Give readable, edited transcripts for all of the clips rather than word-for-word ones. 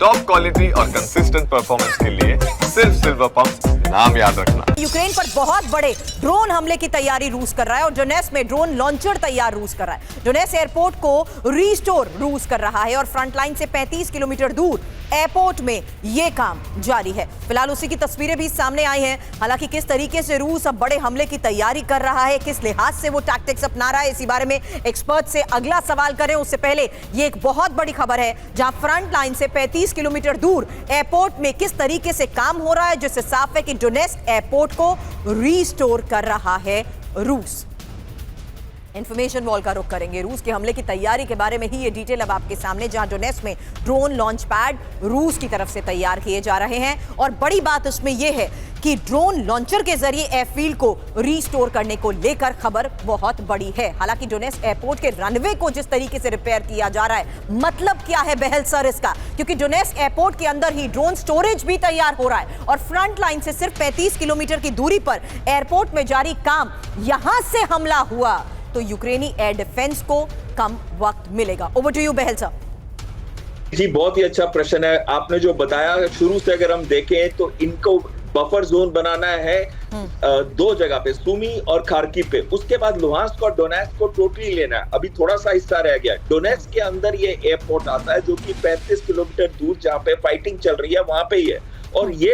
Top quality और consistent performance के लिए सिर्फ सिल्वर पंप नाम याद रखना। यूक्रेन पर बहुत बड़े ड्रोन हमले की तैयारी रूस कर रहा है और डोनेट्स्क में ड्रोन लॉन्चर तैयार रूस कर रहा है। डोनेट्स्क एयरपोर्ट को रीस्टोर रूस कर रहा है और फ्रंट लाइन से 35 किलोमीटर दूर एयरपोर्ट में यह काम जारी है। फिलहाल उसी की तस्वीरें भी सामने आई हैं। हालांकि किस तरीके से रूस अब बड़े हमले की तैयारी कर रहा है, किस लिहाज से वो टैक्टिक्स अपना रहा है, इसी बारे में एक्सपर्ट से अगला सवाल करें उससे पहले ये एक बहुत बड़ी खबर है जहां फ्रंट लाइन से 35 किलोमीटर दूर एयरपोर्ट में किस तरीके से काम हो रहा है, जिससे साफ है कि डोनेट्स्क एयरपोर्ट को रीस्टोर कर रहा है रूस। इंफॉर्मेशन वॉल का रुख करेंगे। रूस के हमले की तैयारी के बारे में ही ये डिटेल अब आपके सामने, जहां डोनेट्स्क में ड्रोन लॉन्च पैड रूस की तरफ से तैयार किए जा रहे हैं और बड़ी बात इसमें यह है कि ड्रोन लॉन्चर के जरिए एयरफील्ड को रीस्टोर करने को लेकर खबर बहुत बड़ी है। हालांकि डोनेट्स्क एयरपोर्ट के रनवे को जिस तरीके से रिपेयर किया जा रहा है, मतलब क्या है बहल सर इसका, क्योंकि डोनेट्स्क एयरपोर्ट के अंदर ही ड्रोन स्टोरेज भी तैयार हो रहा है और फ्रंट लाइन से सिर्फ 35 किलोमीटर की दूरी पर एयरपोर्ट में जारी काम, यहां से हमला हुआ तो यूक्रेनी एयर डिफेंस को कम वक्त मिलेगा। ओवर टू यू बहल साहब। जी, बहुत ही अच्छा प्रश्न है आपने जो बताया। शुरू से अगर हम देखें तो इनको बफर जोन बनाना है दो जगह पे, सुमी और खार्किव पे। उसके बाद लुहांस्क और डोनेट्स्क को टोटली लेना है। अभी थोड़ा सा हिस्सा रह गया। डोनेट्स्क के अंदर ये एयरपोर्ट आता है जो कि 35 किलोमीटर दूर जहाँ पे फाइटिंग चल रही है वहां पे ही है। और ये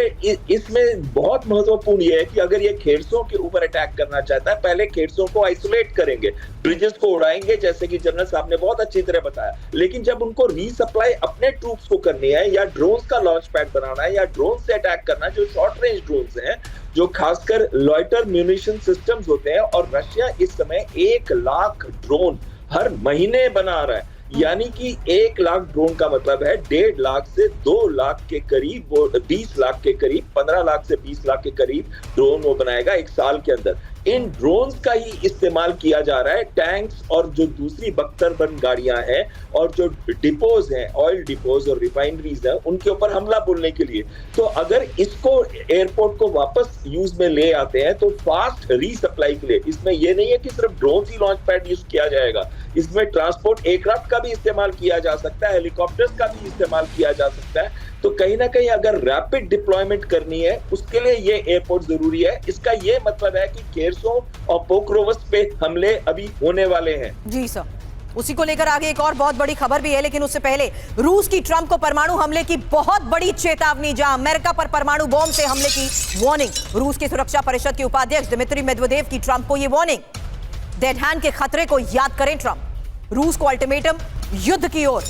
इसमें बहुत महत्वपूर्ण ये है कि अगर ये खेरसों के ऊपर अटैक करना चाहता है, पहले खेरसों को आइसोलेट करेंगे, ब्रिजेस को उड़ाएंगे, जैसे कि जनरल साहब ने बहुत अच्छी तरह बताया। लेकिन जब उनको रीसप्लाई अपने ट्रूप्स को करनी है या ड्रोन्स का लॉन्च पैड बनाना है या ड्रोन से अटैक करना है, जो शॉर्ट रेंज ड्रोन्स हैं, जो खासकर लॉइटर म्यूनिशन सिस्टम्स होते हैं, और रशिया इस समय 1 लाख ड्रोन हर महीने बना रहा है। यानी कि 1 लाख ड्रोन का मतलब है 1.5 लाख से 2 लाख के करीब, वो 20 लाख के करीब, 15 लाख से 20 लाख के करीब ड्रोन वो बनाएगा 1 साल के अंदर। इन ड्रोन्स का ही इस्तेमाल किया जा रहा है टैंक्स और जो दूसरी बख्तरबंद गाड़ियां हैं और जो डिपोज हैं, ऑयल डिपोज और रिफाइनरीज हैं, उनके ऊपर हमला बोलने के लिए। तो अगर इसको एयरपोर्ट को वापस यूज में ले आते हैं तो फास्ट रीसप्लाई के लिए, इसमें यह नहीं है कि सिर्फ ड्रोन ही लॉन्च पैड यूज किया जाएगा, इसमें ट्रांसपोर्ट एयरक्राफ्ट का भी इस्तेमाल किया जा सकता है, हेलीकॉप्टर्स का भी इस्तेमाल किया जा सकता है। तो कहीं ना कहीं अगर रैपिड डिप्लॉयमेंट करनी है उसके लिए ये एयरपोर्ट जरूरी है। इसका ये मतलब है कि खेरसों और पोक्रोवस पे हमले अभी होने वाले हैं। जी सर, उसी को लेकर आगे एक और बहुत बड़ी खबर भी है, लेकिन उससे पहले रूस की ट्रंप को परमाणु हमले की बहुत बड़ी चेतावनी, जहां अमेरिका पर परमाणु बॉम्ब से हमले की वार्निंग। रूस की सुरक्षा परिषद के उपाध्यक्ष दिमित्री मेदवेदेव की ट्रंप को यह वार्निंग। डेड हैंड के खतरे को याद करें ट्रंप। रूस को अल्टीमेटम, युद्ध की ओर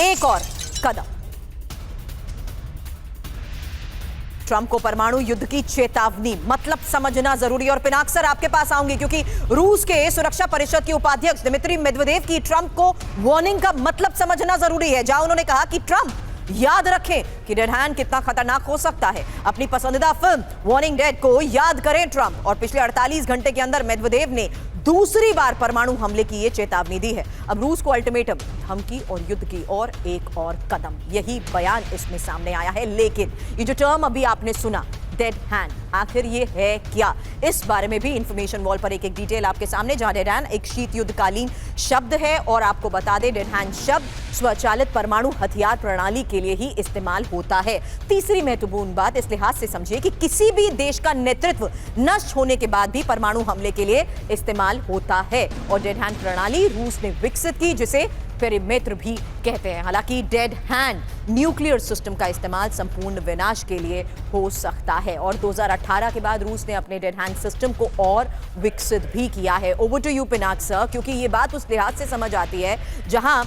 एक और कदम। ट्रंप को परमाणु युद्ध की चेतावनी, मतलब समझना जरूरी। और पिनाक सर आपके पास आऊंगी, क्योंकि रूस के सुरक्षा परिषद के उपाध्यक्ष दिमित्री मेदवेदेव की ट्रंप को वार्निंग का मतलब समझना जरूरी है, जहां उन्होंने कहा कि ट्रंप याद रखें कि डेड हैंड कितना खतरनाक हो सकता है। अपनी पसंदीदा फिल्म वार्निंग डेड को याद करें ट्रंप। और पिछले 48 घंटे के अंदर मेदवेदेव ने दूसरी बार परमाणु हमले की ये चेतावनी दी है। अब रूस को अल्टीमेटम, धमकी और युद्ध की ओर एक और कदम, यही बयान इसमें सामने आया है। लेकिन ये जो टर्म अभी आपने सुना, डेड हैंड, आखिर ये है क्या? इस बारे में भी इंफॉर्मेशन वॉल पर एक डिटेल आपके सामने, जहां डेड हैंड एक शीत युद्धकालीन शब्द है और आपको बता दें डेड हैंड शब्द स्वचालित परमाणु हथियार प्रणाली के लिए ही इस्तेमाल होता है। तीसरी महत्वपूर्ण बात इस लिहाज से समझिए कि किसी भी देश का नेतृत्व नष्ट होने के बाद भी परमाणु हमले के लिए इस्तेमाल होता है और डेड हैंड प्रणाली रूस ने विकसित की, जिसे पेरिमेत्र भी कहते हैं। हालांकि डेड हैंड न्यूक्लियर सिस्टम का इस्तेमाल संपूर्ण विनाश के लिए हो सकता है और 2018 के बाद रूस ने अपने डेड हैंड सिस्टम को और विकसित भी किया है। Over to you Pinak sir, क्योंकि ये बात उस लिहाज से समझ आती है जहां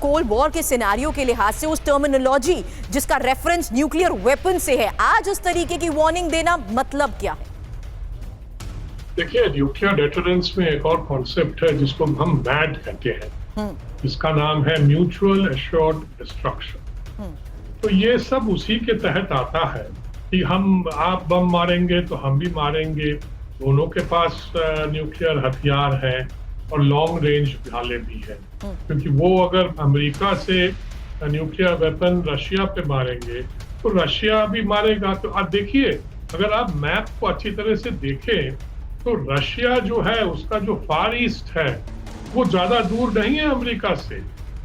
कोल्ड वॉर के सिनेरियो के लिहाज से उस टर्मिनोलॉजी जिसका रेफरेंस न्यूक्लियर वेपन से है, आज इस तरीके की वार्निंग देना मतलब क्या है? देखिए, न्यूक्लियर डेटरेंस में एक और कॉन्सेप्ट है जिसको हम मैड कहते हैं, इसका नाम है म्यूचुअल एश्योर्ड डिस्ट्रक्शन। तो ये सब उसी के तहत आता है कि आप बम मारेंगे तो हम भी मारेंगे, दोनों के पास न्यूक्लियर हथियार है और लॉन्ग रेंज भाले भी है। क्योंकि वो अगर अमेरिका से न्यूक्लियर वेपन रशिया पे मारेंगे तो रशिया भी मारेगा। तो आप देखिए, अगर आप मैप को अच्छी तरह से देखें तो रशिया जो है उसका जो फार ईस्ट है वो ज्यादा दूर नहीं है अमेरिका से।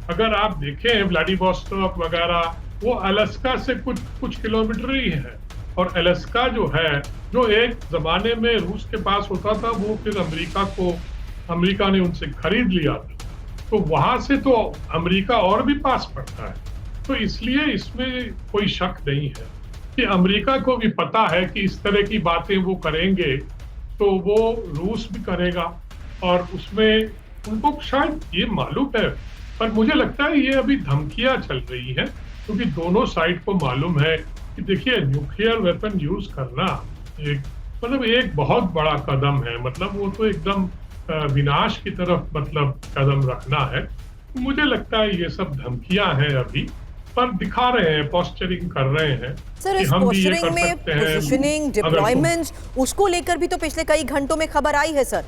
अगर आप देखें व्लादिवोस्तोक वगैरह वो अलास्का से कुछ किलोमीटर ही है। और अलास्का जो है, जो एक जमाने में रूस के पास होता था, वो फिर अमेरिका ने उनसे खरीद लिया था। तो वहां से तो अमेरिका और भी पास पड़ता है। तो इसलिए इसमें कोई शक नहीं है कि अमेरिका को भी पता है कि इस तरह की बातें वो करेंगे तो वो रूस भी करेगा, और उसमें उनको शायद ये मालूम है। पर मुझे लगता है ये अभी धमकियां चल रही हैं, क्योंकि दोनों साइड को मालूम है कि देखिए न्यूक्लियर वेपन यूज करना एक बहुत बड़ा कदम है। मतलब वो तो एकदम विनाश की तरफ कदम रखना है। मुझे लगता है ये सब धमकियां हैं अभी, पर दिखा रहे हैं, पोस्चरिंग कर रहे हैं। सर, इस पोस्चरिंग में पोजीशनिंग, डिप्लॉयमेंट, उसको लेकर भी तो पिछले कई घंटों में खबर आई है सर।